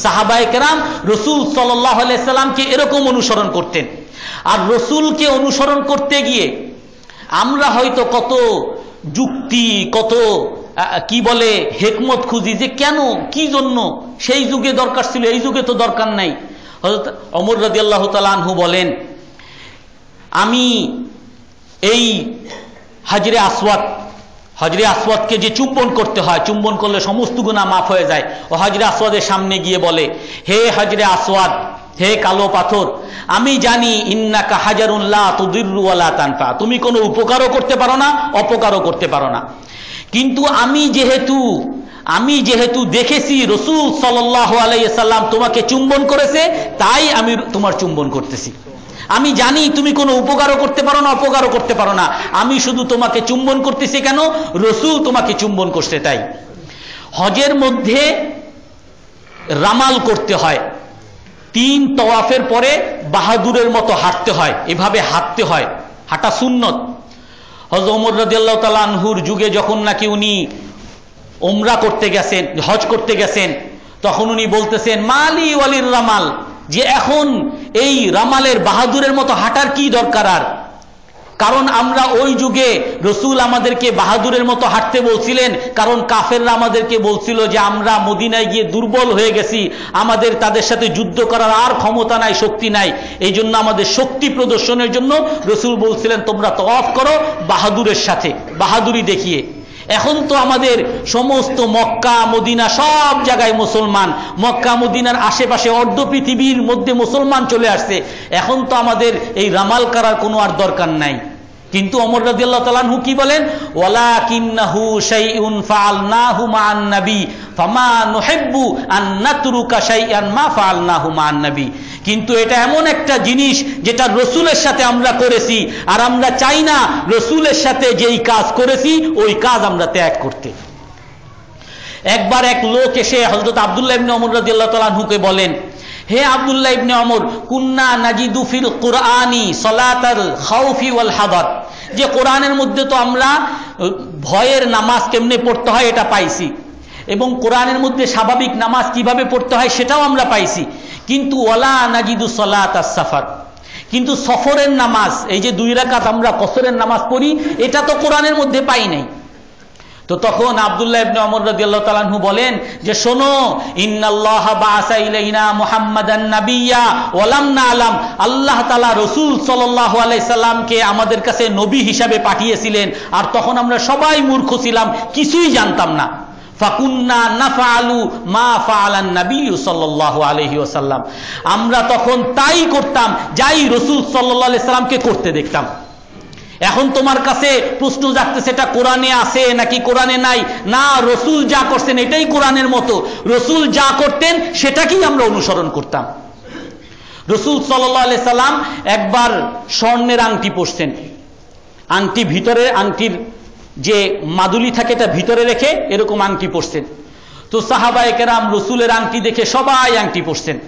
Speaker 1: সাহাবায়ে কেরাম রসুল সাল্লাল্লাহু আলাইহি সাল্লামকে এরকম অনুসরণ করতেন। আর রসুলকে অনুসরণ করতে গিয়ে আমরা হয়তো কত যুক্তি, কত কি বলে হিকমত খুঁজি যে কেন, কি জন্য, সেই যুগে দরকার ছিল, এই যুগে তো দরকার নাই। হযরত ওমর রাদিয়াল্লাহু তাআলা আনহু বলেন, আমি এই হাজরে আসওয়াদ, হজরে আসওয়াদকে যে চুম্বন করতে হয়, চুম্বন করলে সমস্ত গুনাহ মাফ হয়ে যায়, ও হজরে আসওয়াদের সামনে গিয়ে বলে, হে হজরে আসওয়াদ, হে কালো পাথর, আমি জানি ইন্নাকা হাজারুন লা তুদিররু ওয়া লা তানফা, তুমি কোনো উপকারও করতে পারো না, অপকারও করতে পারো না, কিন্তু আমি যেহেতু দেখেছি রাসূল সাল্লাল্লাহু আলাইহি সাল্লাম তোমাকে চুম্বন করেছে, তাই আমি তোমার চুম্বন করতেছি। আমি জানি তুমি কোনো উপকারও করতে পারো না, অপকারও করতে পারো না, আমি শুধু তোমাকে চুম্বন করতেছি কেন, রাসূল তোমাকে চুম্বন করছে তাই। হজের মধ্যে রামাল করতে হয়, 3 তওয়াফের পরে বাহাদুরের মতো হাঁটতে হয়, এভাবে হাঁটতে হয়, হাঁটা সুন্নত। হযরত ওমর রাদিয়াল্লাহু তাআলা আনহুর যুগে যখন নাকি উনি উমরা করতে গেছেন, হজ করতে গেছেন, তখন উনি বলতেছেন মালি ওয়ালির রামাল, যে এখন এই রামালের বাহাদুরের মতো হাঁটার কি দরকার আর, কারণ আমরা ওই যুগে রসুল আমাদেরকে বাহাদুরের মতো হাঁটতে বলছিলেন, কারণ কাফেররা আমাদেরকে বলছিল যে আমরা মদিনায় গিয়ে দুর্বল হয়ে গেছি, আমাদের তাদের সাথে যুদ্ধ করার আর ক্ষমতা নাই, শক্তি নাই, এই জন্য আমাদের শক্তি প্রদর্শনের জন্য রসুল বলছিলেন তোমরা তওয়াফ করো বাহাদুরের সাথে, বাহাদুরি দেখিয়ে। এখন তো আমাদের সমস্ত মক্কা মদিনা সব জায়গায় মুসলমান, মক্কা মদিনার আশেপাশে অর্ধ পৃথিবীর মধ্যে মুসলমান চলে আসছে, এখন তো আমাদের এই রামাল করার কোনো আর দরকার নাই। কিন্তু ওমর রাদিয়াল্লাহু তাআলা আনহু কি বলেন, ওয়ালাকিন্নাহু শাইউন ফাআলনাহু মা'আন নবী ফামা নুহিব্বু আন নাতরুকা শাইআন মা ফাআলনাহু মা'আন নবী। কিন্তু এটা এমন একটা জিনিস যেটা রসুলের সাথে আমরা করেছি, আর আমরা চাই না রসুলের সাথে যেই কাজ করেছি ওই কাজ আমরা ত্যাগ করতে। একবার এক লোক এসে হযরত আব্দুল্লাহ ইবনে ওমর রাদিয়াল্লাহু তাআলা আনহুকে বলেন, হে আব্দুল্লাহ ইবনে ওমর, কুন্না নাজিদু ফিল কুরআনি সালাতাল খাউফি ওয়াল হাদার, যে কোরআনের মধ্যে তো আমরা ভয়ের নামাজ কেমনে পড়তে হয় এটা পাইছি, এবং কোরআনের মধ্যে স্বাভাবিক নামাজ কিভাবে পড়তে হয় সেটাও আমরা পাইছি, কিন্তু ওয়ালা নাজিদু সালাতাস সাফার, কিন্তু সফরের নামাজ, এই যে 2 রাকাত আমরা কসরের নামাজ পড়ি, এটা তো কোরআনের মধ্যে পাই নাই। তো তখন আব্দুল্লাহ ইবনে ওমর রাদিয়াল্লাহু তাআলা আনহু বলেন যে শোনো, ইন্নাল্লাহা বাআসা ইলাইনা মুহাম্মাদান নাবিয়্যা ওয়া লাম না'লাম, আল্লাহ তাআলা রাসূল সাল্লাল্লাহু আলাইহি সাল্লামকে আমাদের কাছে নবী হিসাবে পাঠিয়েছিলেন, আর তখন আমরা সবাই মূর্খ ছিলাম, কিছুই জানতাম না। ফাকুন্না নাফআলু মা ফাআলান নবী সাল্লাল্লাহু আলাইহি ওয়াসাল্লাম, আমরা তখন তাই করতাম যাই রাসূল সাল্লাল্লাহু আলাইহি সাল্লামকে করতে দেখতাম। এখন তোমার কাছে প্রশ্ন জাগতেছে এটা কোরআনে আছে নাকি কোরআনে নাই? না, রসুল যা করছেন এটাই কোরআনের মতো, রসুল যা করতেন সেটাকেই আমরা অনুসরণ করতাম। রসুল সাল্লাল্লাহু আলাইহি সাল্লাম একবার স্বর্ণের আংটি পরছেন, আংটি ভিতরে, আংটির যে মাদুলি থাকে এটা ভিতরে রেখে এরকম আংটি পরছেন। তো সাহাবায়ে কেরাম রসুলের আংটি দেখে সবাই আংটি পরছেন।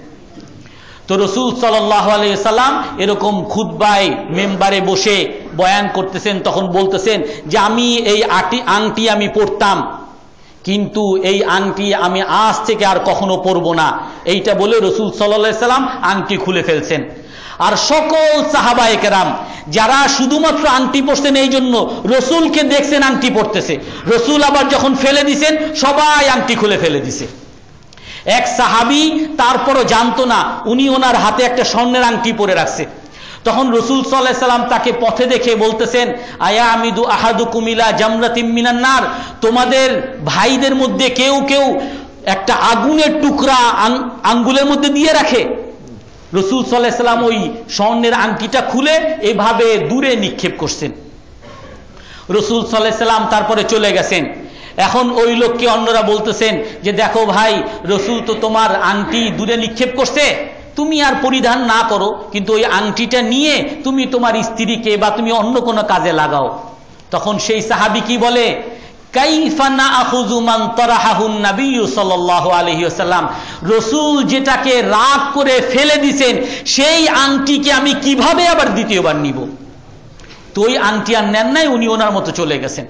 Speaker 1: তো রসুল সাল্লাল্লাহু আলাইহি সাল্লাম এরকম খুতবায় মেম্বারে বসে বয়ান করতেছেন, তখন বলতেছেন যে আমি এই আংটি আমি পরতাম, কিন্তু এই আংটি আমি আজ থেকে আর কখনো পরবো না, এইটা বলে রসুল সাল্লাল্লাহু আলাইহি সাল্লাম আংটি খুলে ফেলছেন। আর সকল সাহাবায়ে কেরাম যারা শুধুমাত্র আংটি পরছেন এই জন্য রসুলকে দেখছেন আংটি পরতেছে, রসুল আবার যখন ফেলে দিছেন সবাই আংটি খুলে ফেলে দিছে। এক সাহাবী তারপরও জানতো না, উনি ওনার হাতে একটা স্বর্ণের আংটি পরে রাখছে। তখন রসুল সাল্লাল্লাহু আলাইহি সাল্লাম তাকে পথে দেখে বলতেছেন, আয়া আমিদু আহাদুকুম ইলা জামরাতিম মিনান নার, তোমাদের ভাইদের মধ্যে কেউ কেউ একটা আগুনের টুকরা আঙ্গুলের মধ্যে দিয়ে রাখে। রসুল সাল্লাল্লাহু আলাইহি সাল্লাম ওই স্বর্ণের আংটিটা খুলে এভাবে দূরে নিক্ষেপ করছেন। রসুল সাল্লাল্লাহু আলাইহি সাল্লাম তারপরে চলে গেছেন। এখন ওই লোককে অন্যরা বলতেছেন যে দেখো ভাই, রসুল তো তোমার আংটি দূরে নিক্ষেপ করছে, তুমি আর পরিধান না করো, কিন্তু ওই আংটিটা নিয়ে তুমি তোমার স্ত্রীকে বা তুমি অন্য কোনো কাজে লাগাও। তখন সেই সাহাবী কি বলে, কাইফা নাআখুযু মান তারাহাহুন নবী সাল্লাল্লাহু আলাইহি ওয়াসাল্লাম, রসুল যেটাকে রাগ করে ফেলে দিয়েছেন সেই আংটিকে আমি কিভাবে আবার দ্বিতীয়বার নিব? তো ওই আংটি আর নেন নাই, উনি ওনার মতো চলে গেছেন।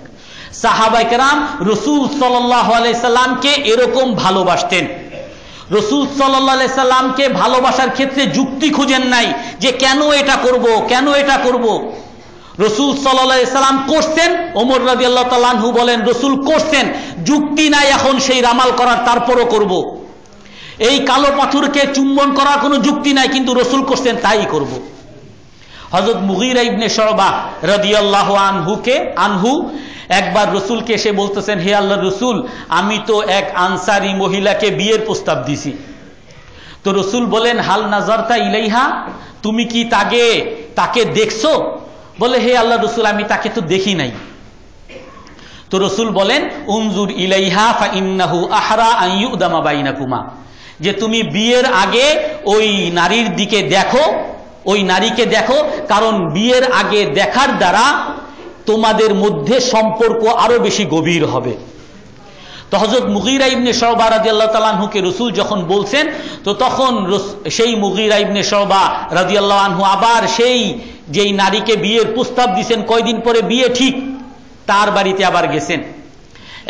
Speaker 1: সাহাবায়ে কেরাম রসুল সাল্লাল্লাহু আলাইহি সাল্লামকে এরকম ভালোবাসতেন। রসুল সাল্লাল্লাহু আলাইহি সাল্লামকে ভালোবাসার ক্ষেত্রে যুক্তি খুঁজেন নাই যে কেন এটা করব, কেন এটা করব। রসুল সাল্লাল্লাহু আলাইহি সাল্লাম করছেন, ওমর রাদিয়াল্লাহু তাআলা আনহু বলেন রসুল করছেন, যুক্তি নাই এখন সেই রামাল করার, তারপরও করব। এই কালো পাথরকে চুম্বন করার কোনো যুক্তি নাই, কিন্তু রসুল করছেন তাই করব। হযরত মুগীরা ইবনে শুবা রাদিয়াল্লাহু আনহু একবার রসুলকে এসে বলতেছেন, হে আল্লাহর রসুল, আমি তো এক আনসারী মহিলাকে বিয়ের প্রস্তাব দিছি। তো রসুল বলেন, হাল নাজারতা ইলাইহা, তুমি কি তাকে দেখছো? বলে, হে আল্লাহর রসুল, আমি তাকে তো দেখি নাই। তো রসুল বলেন, উনজুর ইলাইহা ফা ইন্নাহু আহরা আন ইউদামা বাইনাকুমা, যে তুমি বিয়ের আগে ওই নারীর দিকে দেখো, ওই নারীকে দেখো, কারণ বিয়ের আগে দেখার দ্বারা তোমাদের মধ্যে সম্পর্ক আরো বেশি গভীর হবে। তো হযরত মুগীরা ইবনে শুবা রাদিয়াল্লাহু তাআলা আনহুকে রাসূল যখন বলছেন, তো তখন সেই মুগীরা ইবনে শুবা রাদিয়াল্লাহু আনহু আবার সেই যেই নারীকে বিয়ের প্রস্তাব দিয়েছেন, কয়দিন পরে বিয়ে ঠিক, তার বাড়িতে আবার গেছেন।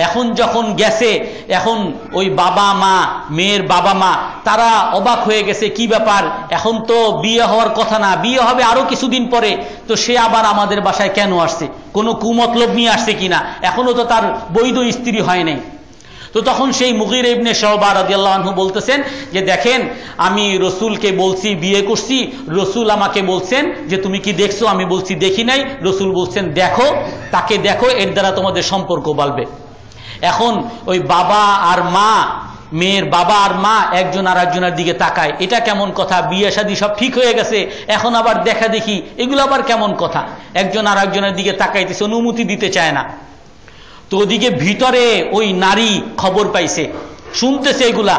Speaker 1: এখন যখন গেছে, এখন ওই বাবা মা, মেয়ের বাবা মা, তারা অবাক হয়ে গেছে, কি ব্যাপার, এখন তো বিয়ে হওয়ার কথা না, বিয়ে হবে আরো কিছুদিন পরে, তো সে আবার আমাদের বাসায় কেন আসছে, কোনো কুমতলব নিয়ে আসছে কিনা, এখনো তো তার বৈধ স্ত্রী হয় নাই। তো তখন সেই মুগীরা ইবনে শুবা রাদিয়াল্লাহু আনহু বলতেছেন যে দেখেন, আমি রসুলকে বলছি বিয়ে করছি, রসুল আমাকে বলছেন যে তুমি কি দেখছো? আমি বলছি দেখি নাই। রসুল বলছেন দেখো, তাকে দেখো, এর দ্বারা তোমাদের সম্পর্ক বাড়বে। এখন ওই বাবা আর মা মেয়ের বাবা আর মা একজন আর একজনের দিকে তাকায়, এটা কেমন কথা? বিয়ে শাদী সব ঠিক হয়ে গেছে, এখন আবার দেখা দেখি, এগুলো আবার কেমন কথা? একজন আর একজনের দিকে তাকাইতেছে, অনুমতি দিতে চায় না। তো ওদিকে ভিতরে ওই নারী খবর পাইছে, শুনতেছে এগুলা।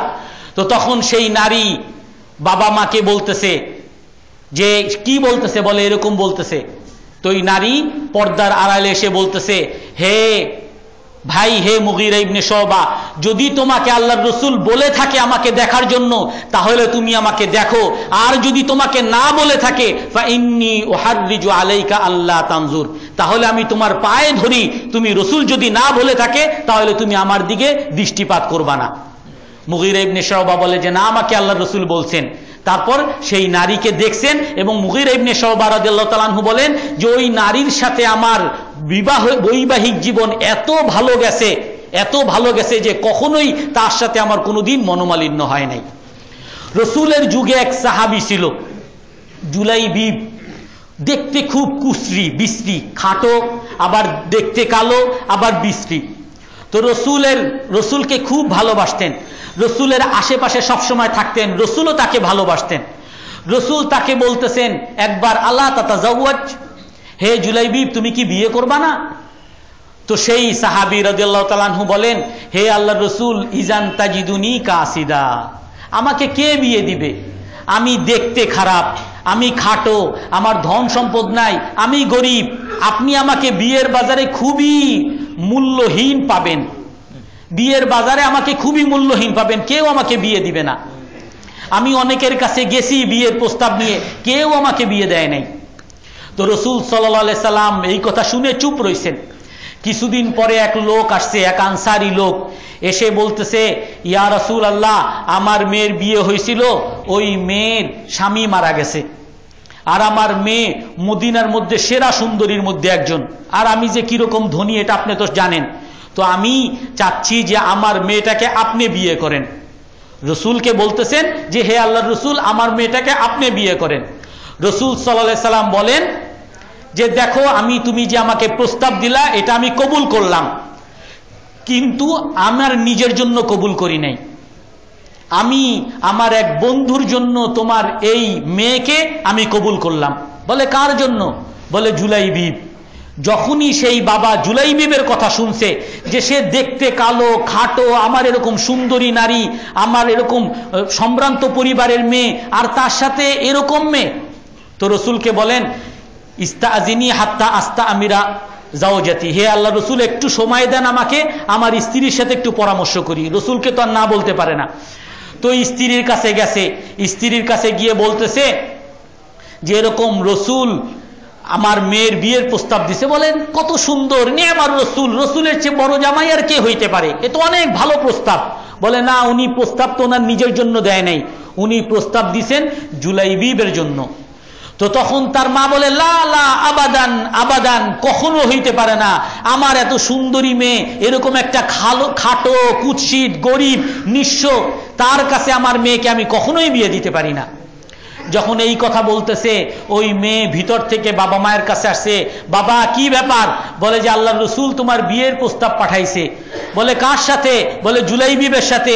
Speaker 1: তো তখন সেই নারী বাবা মাকে বলতেছে, যে কি বলতেছে? বলে এরকম বলতেছে। তো ওই নারী পর্দার আড়ালে এসে বলতেছে, হে ভাই, হে মুগীরা ইবনে শুবা, যদি তোমাকে আল্লাহর রাসূল বলে থাকে আমাকে দেখার জন্য, তাহলে তুমি আমাকে দেখো, আর যদি তোমাকে না বলে থাকে ফাইন্নী উহাররিজু আলাইকা আল্লাহ তানজুর, তাহলে আমি তোমার পায়ে ধরি, তুমি রাসূল যদি না বলে থাকে তাহলে তুমি আমার দিকে দৃষ্টিপাত করবা না। মুগীরা ইবনে শুবা বলে যে না, আমাকে আল্লাহর রাসূল বলছেন। তারপর সেই নারীকে দেখছেন এবং মুগীরা ইবনে শুবা রাদিয়াল্লাহু তাআলা আনহু বলেন যে ওই নারীর সাথে আমার বৈবাহিক জীবন এত ভালো গেছে যে কখনোই তার সাথে আমার কোনোদিন মনোমালিন্য হয় নাই। রাসূলের যুগে এক সাহাবী ছিল জুলাইবিব, দেখতে খুব কুশ্রী বিশ্রী, খাটো, আবার দেখতে কালো, আবার বিশ্রী। তো রসুলকে খুব ভালোবাসতেন, রসুলের আশেপাশে সবসময় থাকতেন, রসুলও তাকে ভালোবাসতেন। রসুল তাকে বলতেছেন একবার, আল্লাহ তাতাজাওয়াজ, হে জুলাইবিব তুমি কি বিয়ে করবা না? তো সেই সাহাবী রাদিয়াল্লাহু তাআলা আনহু বলেন, হে আল্লাহর রাসূল, ইজান তাজিদুনি কাসিদা, আমাকে কে বিয়ে দিবে? আমি দেখতে খারাপ, আমি খাটো, আমার ধন সম্পদ নাই, আমি গরিব, আপনি আমাকে বিয়ের বাজারে খুবই মূল্যহীন পাবেন, বিয়ের বাজারে আমাকে খুবই মূল্যহীন পাবেন, কেউ আমাকে বিয়ে দিবে না। আমি অনেকের কাছে গেছি বিয়ের প্রস্তাব নিয়ে, কেউ আমাকে বিয়ে দেয় নাই। তো রাসূল সাল্লাল্লাহু আলাইহি সাল্লাম এই কথা শুনে চুপ রইছেন। কিছুদিন পরে এক লোক আসছে, এক আনসারী লোক এসে বলতেছে, ইয়া রাসূলুল্লাহ, আমার মেয়ের বিয়ে হয়েছিল, ওই মেয়ের স্বামী মারা গেছে, আর আমার মেয়ে মদিনার মধ্যে সেরা সুন্দরীর মধ্যে একজন, আর আমি যে কিরকম ধনী এটা আপনি তো জানেন, তো আমি চাচ্ছি যে আমার মেয়েটাকে আপনি বিয়ে করেন। রসুলকে বলতেছেন যে হে আল্লাহর রাসূল, আমার মেয়েটাকে আপনি বিয়ে করেন। রসুল সাল্লাল্লাহু আলাইহি সাল্লাম বলেন যে দেখো, তুমি যে আমাকে প্রস্তাব দিলা এটা আমি কবুল করলাম, কিন্তু আমার নিজের জন্য কবুল করি নাই, আমি আমার এক বন্ধুর জন্য তোমার এই মেয়েকে আমি কবুল করলাম। বলে কার জন্য? বলে জুলাইবিব। যখনই সেই বাবা জুলাইবিবের কথা শুনছে যে সে দেখতে কালো, খাটো, আমার এরকম সুন্দরী নারী, আমার এরকম সম্ভ্রান্ত পরিবারের মেয়ে, আর তার সাথে এরকম মেয়ে, তো রসুলকে বলেন ইস্তাআজিনি হাত্তা আস্তা আমিরা জাওজাতি, হে আল্লাহ রসুল একটু সময় দেন আমাকে, আমার স্ত্রীর সাথে একটু পরামর্শ করি। রসুলকে তো আর না বলতে পারে না। তো স্ত্রীর কাছে গেছে, স্ত্রীর কাছে গিয়ে বলতেছে যে এরকম রসুল আমার মেয়ের বিয়ের প্রস্তাব দিছে। বলেন কত সুন্দর, নে আমার রসুল, রসুলের চেয়ে বড় জামাই আর কে হইতে পারে, এ তো অনেক ভালো প্রস্তাব। বলে না, উনি প্রস্তাব তো ওনার নিজের জন্য দেয় নাই, উনি প্রস্তাব দিছেন জুলাইবিবের জন্য। তো তখন তার মা বলে লা লা আবাদান আবাদান, কখনো হইতে পারে না, আমার এত সুন্দরী মেয়ে এরকম একটা খাটো, কুৎসিত, গরিব, নিঃস্ব, তার কাছে আমার মেয়েকে আমি কখনোই বিয়ে দিতে পারি না। যখন এই কথা বলতেছে, ওই মেয়ে ভিতর থেকে বাবা মায়ের কাছে আসছে, বাবা কি ব্যাপার? বলে যে আল্লাহর রাসূল তোমার বিয়ের প্রস্তাব পাঠাইছে। বলে কার সাথে? বলে জুলাইবিবের সাথে।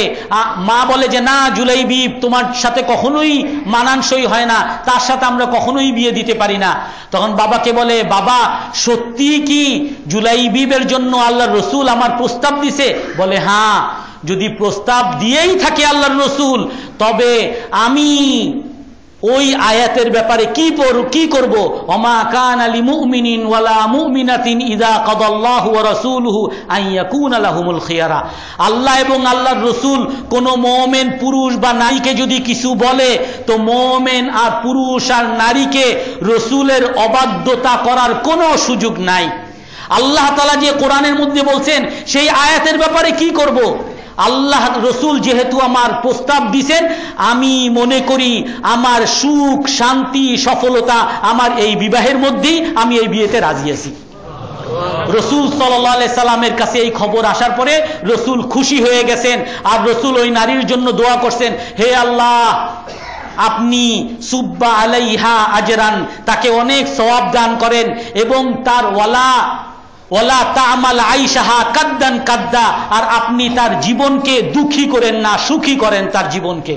Speaker 1: মা বলে যে না, জুলাইবিব তোমার সাথে কখনোই মানানসই হয় না, তার সাথে আমরা কখনোই বিয়ে দিতে পারি না। তখন বাবাকে বলে, বাবা সত্যি কি জুলাইবিবের জন্য আল্লাহর রাসূল আমার প্রস্তাব দিছে? বলে হ্যাঁ, যদি প্রস্তাব দিয়েই থাকে আল্লাহর রাসূল, তবে আমি ওই আয়াতের ব্যাপারে কি করব? ওমা কানা লিমুমিনিন ওয়ালা মুমিনাতিন ইযা কাদাল্লাহু ওয়া রাসূলুহু আন ইয়াকুনা লাহুমুল খিয়ারা। আল্লাহ এবং আল্লাহর রাসূল কোন মুমিন পুরুষ বা নারীকে যদি কিছু বলে, তো মুমিন আর পুরুষ আর নারীকে রাসূলের অবাধ্যতা করার কোনো সুযোগ নাই। আল্লাহ তাআলা যে কোরআনের মধ্যে বলছেন, সেই আয়াতের ব্যাপারে কি করব? আল্লাহ রসুল যেহেতু আমার প্রস্তাব দিছেন, আমি মনে করি আমার সুখ, শান্তি, সফলতা আমার এই বিবাহের মধ্যেই, আমি এই বিয়েতে রাজি আছি। রসুল সাল্লাল্লাহু আলাইহি সাল্লামের কাছে এই খবর আসার পরে রসুল খুশি হয়ে গেছেন, আর রসুল ওই নারীর জন্য দোয়া করছেন, হে আল্লাহ আপনি সুব্বা আলাইহা আজরান, তাকে অনেক সওয়াব দান করেন এবং তার ওয়ালা ওয়ালা তা'মাল আইশাহা কাদ্দান কাদ্দা, আর আপনি তার জীবনকে দুঃখী করেন না, সুখী করেন তার জীবনকে।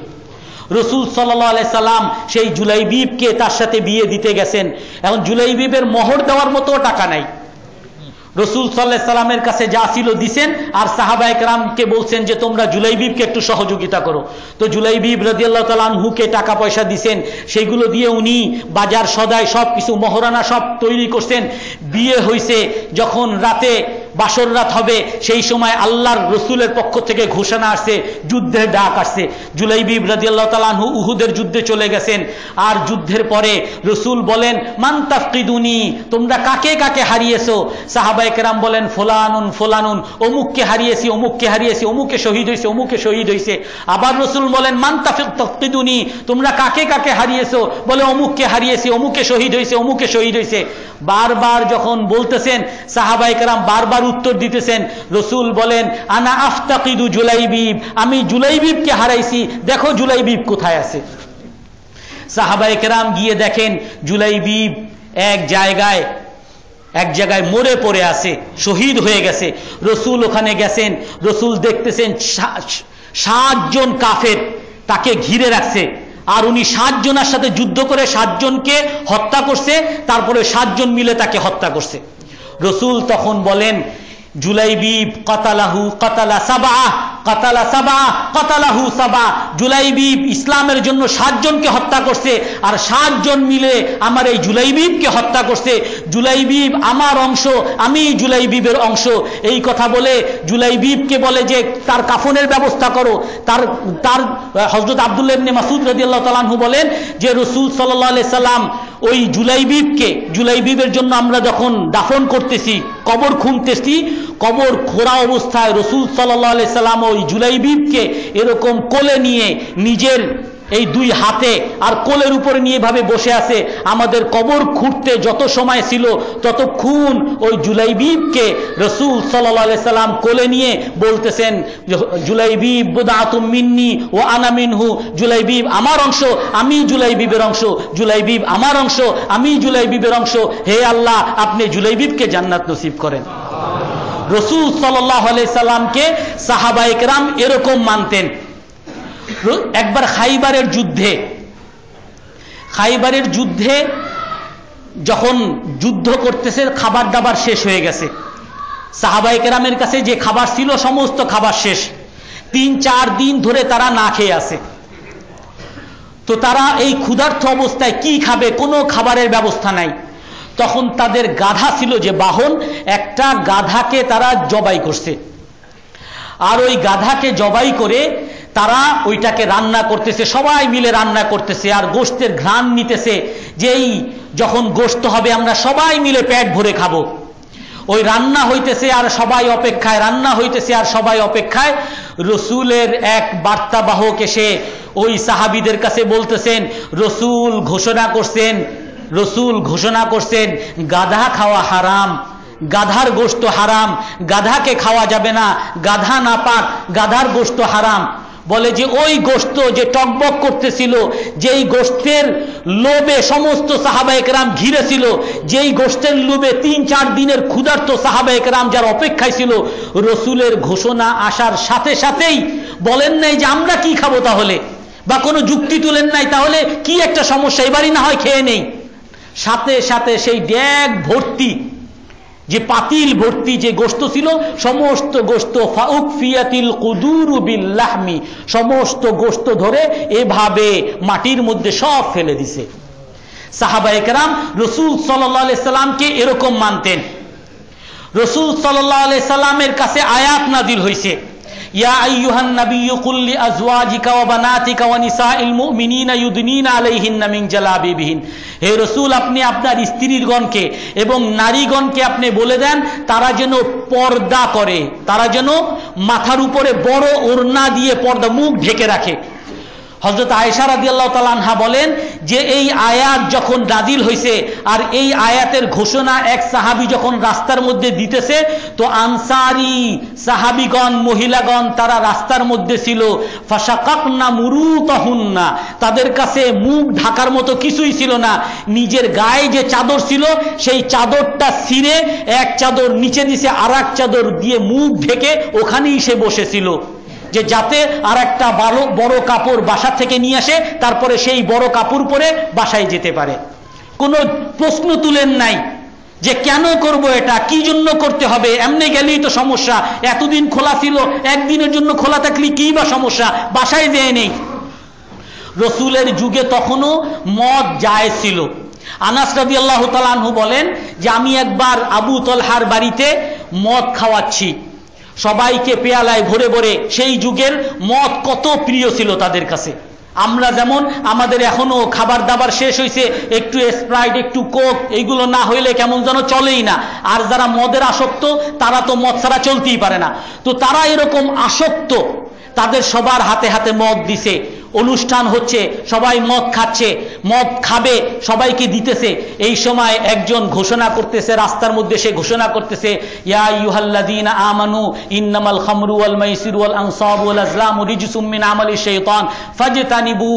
Speaker 1: রাসূল সাল্লাল্লাহু আলাইহি সাল্লাম সেই জুলাইবিবকে তার সাথে বিয়ে দিতে গেছেন। এখন জুলাইবিবের মোহর দেওয়ার মতো টাকা নাই। রাসূল সাল্লাল্লাহু আলাইহি সাল্লামের কাছে যা ছিল দিছেন, আর সাহাবায়ে কেরামকে বলছেন যে তোমরা জুলাইবিবকে একটু সহযোগিতা করো। তো জুলাইবিব রাদিয়াল্লাহু তাআলা আনহুকে টাকা পয়সা দিছেন, সেইগুলো দিয়ে উনি বাজার সদাই সব কিছু মহরানা সব তৈরি করছেন। বিয়ে হয়েছে, যখন রাতে বাসর রাত হবে সেই সময় আল্লাহর রসুলের পক্ষ থেকে ঘোষণা আসছে, যুদ্ধের ডাক আসছে। জুলাইবিব রাদিয়াল্লাহু তাআলা আনহু উহুদের যুদ্ধে চলে গেছেন। আর যুদ্ধের পরে রসুল বলেন মান তাফকিদুনি, তোমরা কাকে কাকে হারিয়েছো? সাহাবায়ে কেরাম বলেন ফুলানুন ফুলানুন, অমুককে হারিয়েছি, অমুককে হারিয়েছি, অমুকে শহীদ হয়েছে, অমুকে শহীদ হয়েছে। আবার রসুল বলেন মান তাফকিদুনি, তোমরা কাকে কাকে হারিয়েছো? বলে অমুককে হারিয়েছি, অমুকে শহীদ হয়েছে, অমুকে শহীদ হয়েছে। বারবার যখন বলতেছেন সাহাবায়ে কেরাম বারবার উত্তর দিতেছেন। রসুল বলেন আনা আফতাকিদু জুলাইবিব, আমি জুলাইবিবকে হারাইছি, দেখো জুলাইবিব কোথায় আছে। সাহাবায়ে কেরাম গিয়ে দেখেন জুলাইবিব এক জায়গায় মরে পড়ে আছে, শহীদ হয়ে গেছে। রসুল ওখানে গেছেন, রসুল দেখতেছেন 7 জন কাফের তাকে ঘিরে রাখছে, আর উনি 7 জনের সাথে যুদ্ধ করে 7 জনকে হত্যা করছে, তারপরে 7 জন মিলে তাকে হত্যা করছে। রসুল তখন বলেন জুলাইবিব কাতালাহু কাতালা সাবা, কাতালা সাবা কাতালাহু সাবা, জুলাইবিব ইসলামের জন্য 7 জনকে হত্যা করছে, আর 7 জন মিলে আমার এই জুলাইবিবকে হত্যা করছে। জুলাইবিব আমার অংশ, আমি জুলাইবিবের অংশ। এই কথা বলে জুলাইবিবকে বলে যে তার কাফনের ব্যবস্থা করো। তার হযরত আব্দুল্লাহ ইবনে মাসউদ রাদিয়াল্লাহু তাআলা আনহু বলেন যে রাসূল সাল্লাল্লাহু আলাইহি সাল্লাম ওই জুলাইবিবের জন্য আমরা যখন দাফন করতেছি, কবর খুঁড়তেছি, কবর খোঁড়া অবস্থায় রাসূল সাল্লাল্লাহু আলাইহি সাল্লাম ওই জুলাইবিবকে এরকম কোলে নিয়ে নিজের এই 2 হাতে আর কোলের উপরে নিয়ে ভাবে বসে আছে। আমাদের কবর খুঁড়তে যত সময় ছিল ততক্ষণ ওই জুলাইবিবকে রাসূল সাল্লাল্লাহু আলাইহি সাল্লাম কোলে নিয়ে বলতেছেন জুলাইবিব বুদআতুম মিন্নি ওয়া আনা মিনহু, জুলাইবিব আমার অংশ, আমি জুলাইবিবের অংশ, জুলাইবিব আমার অংশ, আমি জুলাইবিবের অংশ। হে আল্লাহ, আপনি জুলাইবিবকে জান্নাত নসিব করেন। রাসূল সাল্লাল্লাহু আলাইহি সাল্লামকে সাহাবায়ে কেরাম এরকম মানতেন। একবার খাইবারের যুদ্ধে যখন যুদ্ধ করতেছে, খাবার দাবার শেষ হয়ে গেছে, সাহাবায়ে কেরামের কাছে যে খাবার ছিল সমস্ত খাবার শেষ। 3-4 দিন ধরে তারা না খেয়ে আছে। তো তারা এই ক্ষুধার্ত অবস্থায় কি খাবে, কোনো খাবারের ব্যবস্থা নাই। তখন তাদের গাধা ছিল যে বাহন, একটা গাধাকে তারা জবাই করছে, আর ওই গাধাকে জবাই করে তারা ওইটাকে রান্না করতেছে, সবাই মিলে রান্না করতেছে, আর গোশতের ঘ্রাণ নিতেছে। যেই যখন গোশত হবে আমরা সবাই মিলে পেট ভরে খাবো। ওই রান্না হইতেছে আর সবাই অপেক্ষায়, রান্না হইতেছে আর সবাই অপেক্ষায়। রসুলের এক বার্তাবাহক এসে ওই সাহাবীদের কাছে বলতেছেন রসুল ঘোষণা করছেন গাধা খাওয়া হারাম, গাধার গোশত হারাম, গাধাকে খাওয়া যাবে না, গাধা নাপাক, গাধার গোশত হারাম। বলে যে ওই গোশত যে টকবক করতেছিল, যেই গোশতের লোভে সমস্ত সাহাবায়ে কেরাম ঘিরে ছিল, যেই গোশতের লোভে 3-4 দিনের ক্ষুধার্ত সাহাবায়ে কেরাম যার অপেক্ষায় ছিল, রসুলের ঘোষণা আসার সাথে সাথেই বলেন নাই যে আমরা কি খাবো তাহলে, বা কোনো যুক্তি তুলেন নাই তাহলে কি একটা সমস্যা, এবারই না হয় খেয়ে নেই। সাথে সাথে সেই ড্যাগ ভর্তি, যে পাতিল ভর্তি যে গোশত ছিল, সমস্ত গোশত ফাউকফিয়াতিল কুদুরু বিল লাহমি, সমস্ত গোশত ধরে এভাবে মাটির মধ্যে সব ফেলে দিছে। সাহাবায়ে কেরাম রাসূল সাল্লাল্লাহু আলাইহি সাল্লামকে এরকম মানতেন। রাসূল সাল্লাল্লাহু আলাইহি সাল্লামের কাছে আয়াত নাযিল হইছে, ইয়া আইয়ুহান নাবিয়্যু কুল লি আজওয়াজিকা ওয়া বানাতিকা ওয়া নিসাইল মুমিনিনা ইউদনিনা আলাইহিন্না মিন জালাবিবিহিন। হে রাসূল, আপনি আপনার স্ত্রীগণকে এবং নারীগণকে আপনি বলে দেন তারা যেন পর্দা করে, তারা যেন মাথার উপরে বড় ওড়না দিয়ে পর্দা, মুখ ঢেকে রাখে। হযরত আয়েশা রাদিয়াল্লাহু তাআলা আনহা বলেন যে এই আয়াত যখন নাজিল হয়েছে আর এই আয়াতের ঘোষণা এক সাহাবী যখন রাস্তার মধ্যে দিতেছে, তো আনসারী সাহাবীগণ মহিলাগণ তারা রাস্তার মধ্যে ছিল। ফাশাকাকনা মুরুতাহুন্না, তাদের কাছে মুখ ঢাকার মতো কিছুই ছিল না। নিজের গায়ে যে চাদর ছিল সেই চাদরটা ছিঁড়ে এক চাদর নিচে দিছে, আর এক চাদর দিয়ে মুখ ঢেকে ওখানেই সে বসেছিল, যে যাতে আর একটা বড় কাপড় বাসা থেকে নিয়ে আসে, তারপরে সেই বড় কাপড় পরে বাসায় যেতে পারে। কোনো প্রশ্ন তুলেন নাই যে কেন করব, এটা কি জন্য করতে হবে, এমনি গেলেই তো সমস্যা, এতদিন খোলা ছিল, একদিনের জন্য খোলা থাকলে কি বা সমস্যা, বাসায় যেয়ে নেই। রসুলের যুগে তখনও মদ জায়েজ ছিল। আনাস রাদিয়াল্লাহু তাআলা আনহু বলেন যে আমি একবার আবু তলহার বাড়িতে মদ খাওয়াচ্ছি, সবাইকে পেয়ালায় ভরে ভরে। সেই যুগের মদ কত প্রিয় ছিল তাদের কাছে। আমরা যেমন আমাদের এখনো খাবার দাবার শেষ হয়েছে, একটু স্প্রাইট একটু কোক এইগুলো না হইলে কেমন যেন চলেই না। আর যারা মদের আসক্ত তারা তো মদ ছাড়া চলতেই পারে না। তো তারা এরকম আসক্ত, তাদের সবার হাতে হাতে মদ দিছে, অনুষ্ঠান হচ্ছে, সবাই মদ খাচ্ছে, মদ খাবে, সবাইকে দিতেছে। এই সময় একজন ঘোষণা করতেছে, রাস্তার মধ্যে সে ঘোষণা করতেছে, ইয়া আইয়ুহাল্লাযীনা আমানু ইন্নামাল খামরু ওয়াল মাইসিরু ওয়াল আনসাবু ওয়াল আজলামু রিজসুম মিন আমালিশ শাইতান ফাজতানিবু।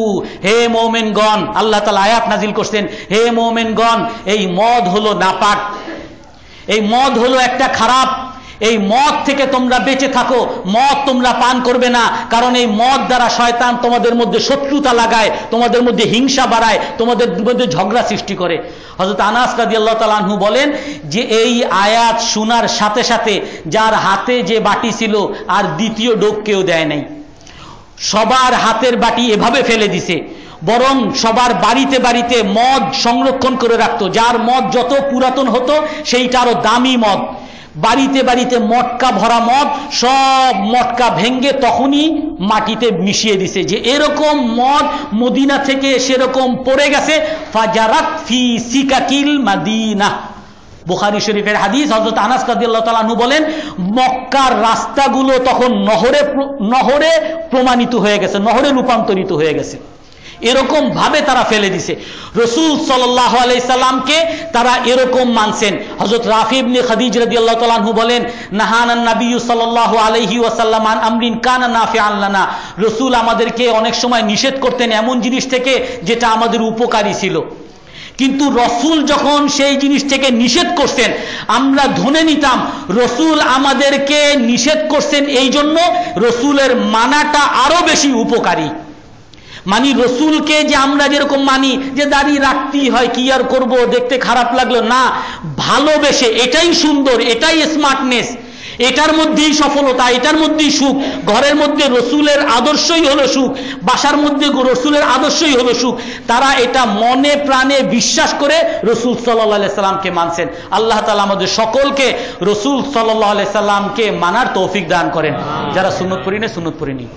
Speaker 1: হে মুমিনগণ, আল্লাহ তাআলা আয়াত নাজিল করছেন, হে মুমিনগণ, এই মদ হলো নাপাক, এই মদ হলো একটা খারাপ, এই মদ থেকে তোমরা বেঁচে থাকো, মদ তোমরা পান করবে না, কারণ এই মদ দ্বারা শয়তান তোমাদের মধ্যে শত্রুতা লাগায়, তোমাদের মধ্যে হিংসা বাড়ায়, তোমাদের মধ্যে ঝগড়া সৃষ্টি করে। হযরত আনাস রাদিয়াল্লাহু তাআলা আনহু বলেন যে এই আয়াত শোনার সাথে সাথে যার হাতে যে বাটি ছিল আর দ্বিতীয় ডোক কেউ দেয় নাই, সবার হাতের বাটি এভাবে ফেলে দিছে, বরং সবার বাড়িতে বাড়িতে মদ সংরক্ষণ করে রাখতো। যার মদ যত পুরাতন হতো সেইটা আরো দামি মদ, বাড়িতে বাড়িতে মটকা ভরা মদ, সব মটকা ভেঙ্গে তখনই মাটিতে মিশিয়ে দিছে, যে এরকম মদ মদিনা থেকে সেরকম পড়ে গেছে। ফাজারাত ফি সিকাকিল মাদিনা, বুখারী শরীফের হাদিস। হযরত আনাস রাদিয়াল্লাহু তাআলা আনহু বলেন মক্কার রাস্তাগুলো তখন নহরে প্রমাণিত হয়ে গেছে, নহরে রূপান্তরিত হয়ে গেছে, এরকম ভাবে তারা ফেলে দিছে। রাসূল সাল্লাল্লাহু আলাইহি সাল্লামকে তারা এরকম মানছেন। হযরত রাফি ইবনে খাদিজ রাদিয়াল্লাহু তাআলা আনহু বলেন নাহানান নবী সাল্লাল্লাহু আলাইহি ওয়াসাল্লাম আন আমরিন কানা নাফিআন লানা, রাসূল আমাদেরকে অনেক সময় নিষেধ করতেন এমন জিনিস থেকে যেটা আমাদের উপকারী ছিল, কিন্তু রাসূল যখন সেই জিনিস থেকে নিষেধ করছেন আমরা ধরে নিতাম রাসূল আমাদেরকে নিষেধ করছেন এই জন্য রাসূলের মানাটা আরো বেশি উপকারী। মানি রসুলকে যে আমরা যেরকম মানি যে দাড়ি রাখতেই হয়, কি আর করব, দেখতে খারাপ লাগলো না, ভালোবেসে, এটাই সুন্দর, এটাই স্মার্টনেস, এটার মধ্যেই সফলতা, এটার মধ্যেই সুখ। ঘরের মধ্যে রসুলের আদর্শই হলো সুখ, বাসার মধ্যে রসুলের আদর্শই হলো সুখ। তারা এটা মনে প্রাণে বিশ্বাস করে রসুল সাল্লাল্লাহু আলাইহি সাল্লামকে মানছেন। আল্লাহ তাআলা আমাদের সকলকে রসুল সাল্লাল্লাহু আলাইহি সাল্লামকে মানার তৌফিক দান করেন। যারা সুন্নত পড়ি না সুন্নত পড়িনি।